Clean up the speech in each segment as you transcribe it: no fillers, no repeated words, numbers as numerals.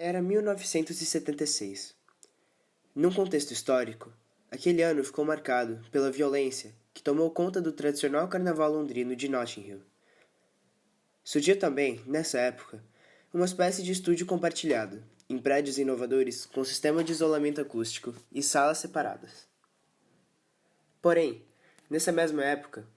Era 1976. Num contexto histórico, aquele ano ficou marcado pela violência que tomou conta do tradicional carnaval londrino de Notting Hill. Surgiu também, nessa época, uma espécie de estúdio compartilhado, em prédios inovadores com sistema de isolamento acústico e salas separadas. Porém, nessa mesma época,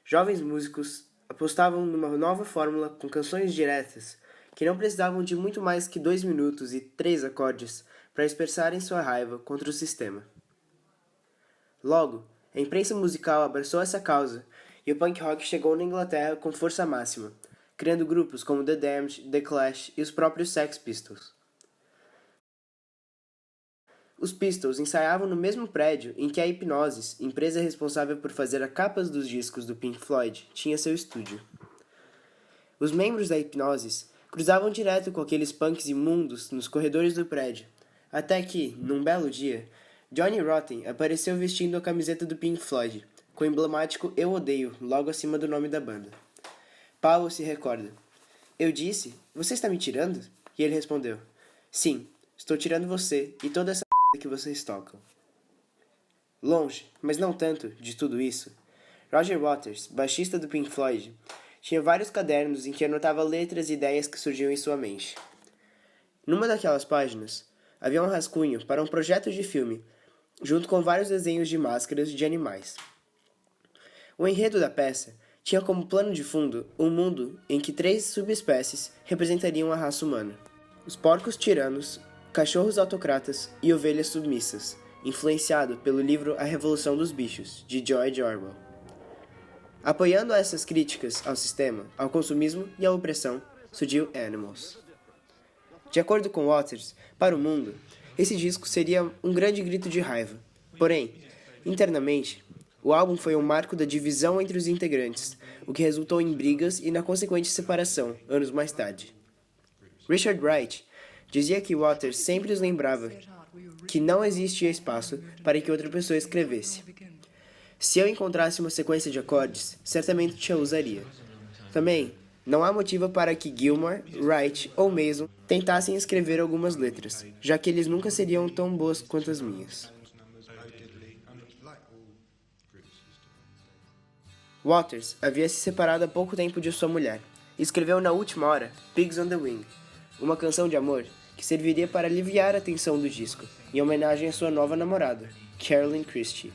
jovens músicos apostavam numa nova fórmula com canções diretas que não precisavam de muito mais que 2 minutos e 3 acordes para expressarem sua raiva contra o sistema. Logo, a imprensa musical abraçou essa causa e o punk rock chegou na Inglaterra com força máxima, criando grupos como The Damned, The Clash e os próprios Sex Pistols. Os Pistols ensaiavam no mesmo prédio em que a Hipgnosis, empresa responsável por fazer as capas dos discos do Pink Floyd, tinha seu estúdio. Os membros da Hipgnosis cruzavam direto com aqueles punks imundos nos corredores do prédio, até que, num belo dia, Johnny Rotten apareceu vestindo a camiseta do Pink Floyd, com o emblemático "Eu Odeio" logo acima do nome da banda. Powell se recorda. "Eu disse, você está me tirando?" E ele respondeu, "Sim, estou tirando você e toda essa que vocês tocam." Longe, mas não tanto, de tudo isso, Roger Waters, baixista do Pink Floyd, tinha vários cadernos em que anotava letras e ideias que surgiam em sua mente. Numa daquelas páginas, havia um rascunho para um projeto de filme, junto com vários desenhos de máscaras de animais. O enredo da peça tinha como plano de fundo um mundo em que 3 subespécies representariam a raça humana: os porcos tiranos, cachorros autocratas e ovelhas submissas, influenciado pelo livro A Revolução dos Bichos, de George Orwell. Apoiando essas críticas ao sistema, ao consumismo e à opressão, surgiu Animals. De acordo com Waters, para o mundo, esse disco seria um grande grito de raiva. Porém, internamente, o álbum foi um marco da divisão entre os integrantes, o que resultou em brigas e na consequente separação, anos mais tarde. Richard Wright dizia que Waters sempre os lembrava que não existia espaço para que outra pessoa escrevesse. Se eu encontrasse uma sequência de acordes, certamente a usaria. Também, não há motivo para que Gilmour, Wright ou Mason tentassem escrever algumas letras, já que eles nunca seriam tão boas quanto as minhas. Waters havia se separado há pouco tempo de sua mulher e escreveu na última hora Pigs on the Wing, uma canção de amor que serviria para aliviar a tensão do disco, em homenagem à sua nova namorada, Carolyn Christie.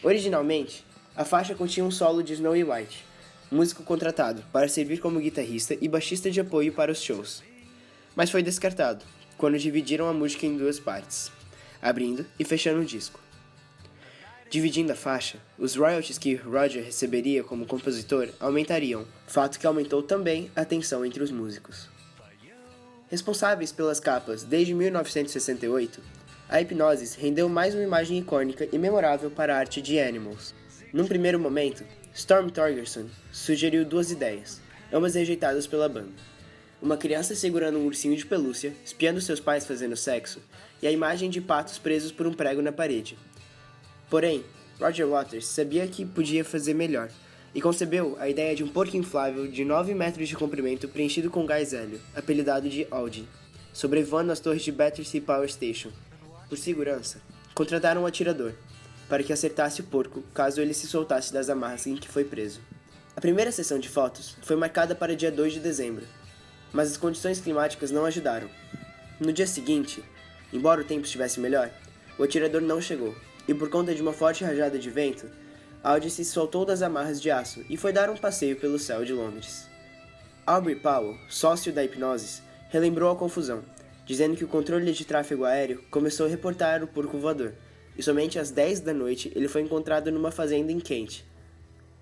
Originalmente, a faixa continha um solo de Snowy White, músico contratado para servir como guitarrista e baixista de apoio para os shows, mas foi descartado quando dividiram a música em 2 partes, abrindo e fechando o disco. Dividindo a faixa, os royalties que Roger receberia como compositor aumentariam, fato que aumentou também a tensão entre os músicos. Responsáveis pelas capas desde 1968, a Hipgnosis rendeu mais uma imagem icônica e memorável para a arte de Animals. Num primeiro momento, Storm Thorgerson sugeriu 2 ideias, ambas rejeitadas pela banda. Uma criança segurando um ursinho de pelúcia, espiando seus pais fazendo sexo, e a imagem de patos presos por um prego na parede. Porém, Roger Waters sabia que podia fazer melhor, e concebeu a ideia de um porco inflável de 9 metros de comprimento preenchido com gás hélio, apelidado de Aldi, sobrevoando as torres de Battersea Power Station. Por segurança, contrataram um atirador, para que acertasse o porco caso ele se soltasse das amarras em que foi preso. A primeira sessão de fotos foi marcada para dia 2 de dezembro, mas as condições climáticas não ajudaram. No dia seguinte, embora o tempo estivesse melhor, o atirador não chegou, e por conta de uma forte rajada de vento, Aldi se soltou das amarras de aço e foi dar um passeio pelo céu de Londres. Aubrey Powell, sócio da Hipgnosis, relembrou a confusão, dizendo que o controle de tráfego aéreo começou a reportar o porco voador, e somente às 10 da noite ele foi encontrado numa fazenda em Kent.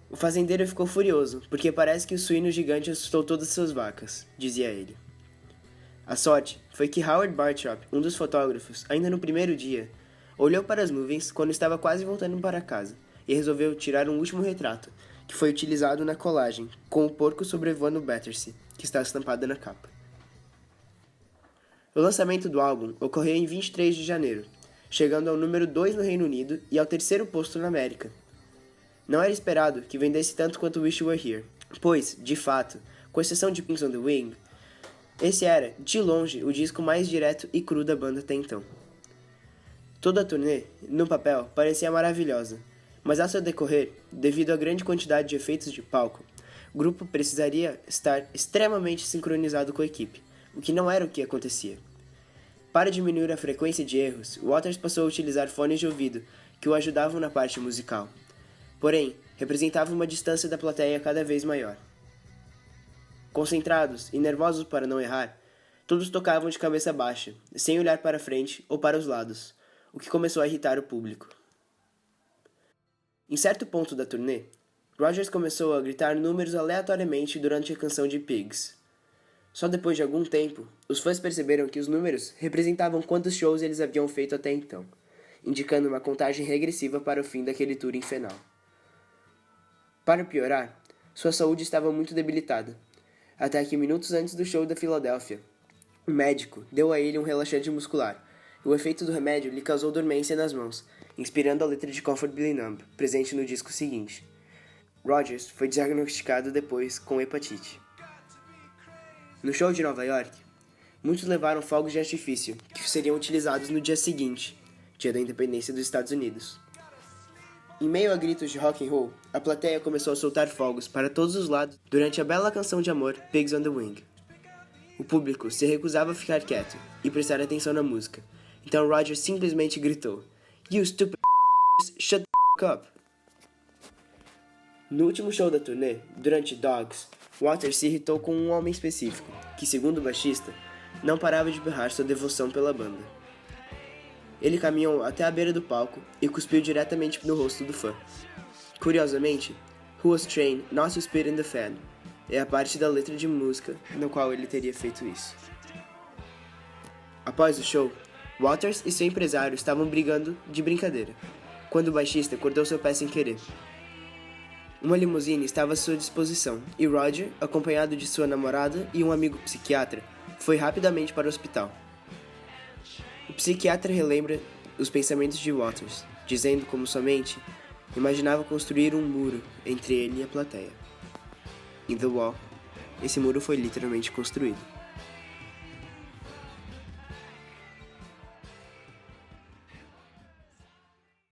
O fazendeiro ficou furioso, porque parece que o suíno gigante assustou todas suas vacas, dizia ele. A sorte foi que Howard Bartrop, um dos fotógrafos, ainda no primeiro dia, olhou para as nuvens quando estava quase voltando para casa e resolveu tirar um último retrato, que foi utilizado na colagem, com o porco sobrevoando Battersea, que está estampada na capa. O lançamento do álbum ocorreu em 23 de janeiro, chegando ao número 2 no Reino Unido e ao 3º posto na América. Não era esperado que vendesse tanto quanto Wish You Were Here, pois, de fato, com exceção de Pigs on the Wing, Esse era, de longe, o disco mais direto e cru da banda até então. Toda a turnê, no papel, parecia maravilhosa, mas ao seu decorrer, devido à grande quantidade de efeitos de palco, o grupo precisaria estar extremamente sincronizado com a equipe, o que não era o que acontecia. Para diminuir a frequência de erros, Waters passou a utilizar fones de ouvido que o ajudavam na parte musical. Porém, representavam uma distância da plateia cada vez maior. Concentrados e nervosos para não errar, todos tocavam de cabeça baixa, sem olhar para frente ou para os lados, o que começou a irritar o público. Em certo ponto da turnê, Rodgers começou a gritar números aleatoriamente durante a canção de Pigs. Só depois de algum tempo, os fãs perceberam que os números representavam quantos shows eles haviam feito até então, indicando uma contagem regressiva para o fim daquele tour infernal. Para piorar, sua saúde estava muito debilitada, até que minutos antes do show da Filadélfia, o médico deu a ele um relaxante muscular, e o efeito do remédio lhe causou dormência nas mãos, inspirando a letra de Comfortably Numb, presente no disco seguinte. Rodgers foi diagnosticado depois com hepatite. No show de Nova York, muitos levaram fogos de artifício, que seriam utilizados no dia seguinte, dia da independência dos Estados Unidos. Em meio a gritos de rock and roll, a plateia começou a soltar fogos para todos os lados durante a bela canção de amor Pigs on the Wing. O público se recusava a ficar quieto e prestar atenção na música, então Rodgers simplesmente gritou: "You stupid shut the f*** up!" No último show da turnê, durante Dogs, Waters se irritou com um homem específico, que, segundo o baixista, não parava de berrar sua devoção pela banda. Ele caminhou até a beira do palco e cuspiu diretamente no rosto do fã. Curiosamente, "Who was trained not to spit in the fan" é a parte da letra de música no qual ele teria feito isso. Após o show, Waters e seu empresário estavam brigando de brincadeira, quando o baixista cortou seu pé sem querer. Uma limusine estava à sua disposição e Roger, acompanhado de sua namorada e um amigo psiquiatra, foi rapidamente para o hospital. O psiquiatra relembra os pensamentos de Waters, dizendo como somente imaginava construir um muro entre ele e a plateia. Em The Wall, esse muro foi literalmente construído.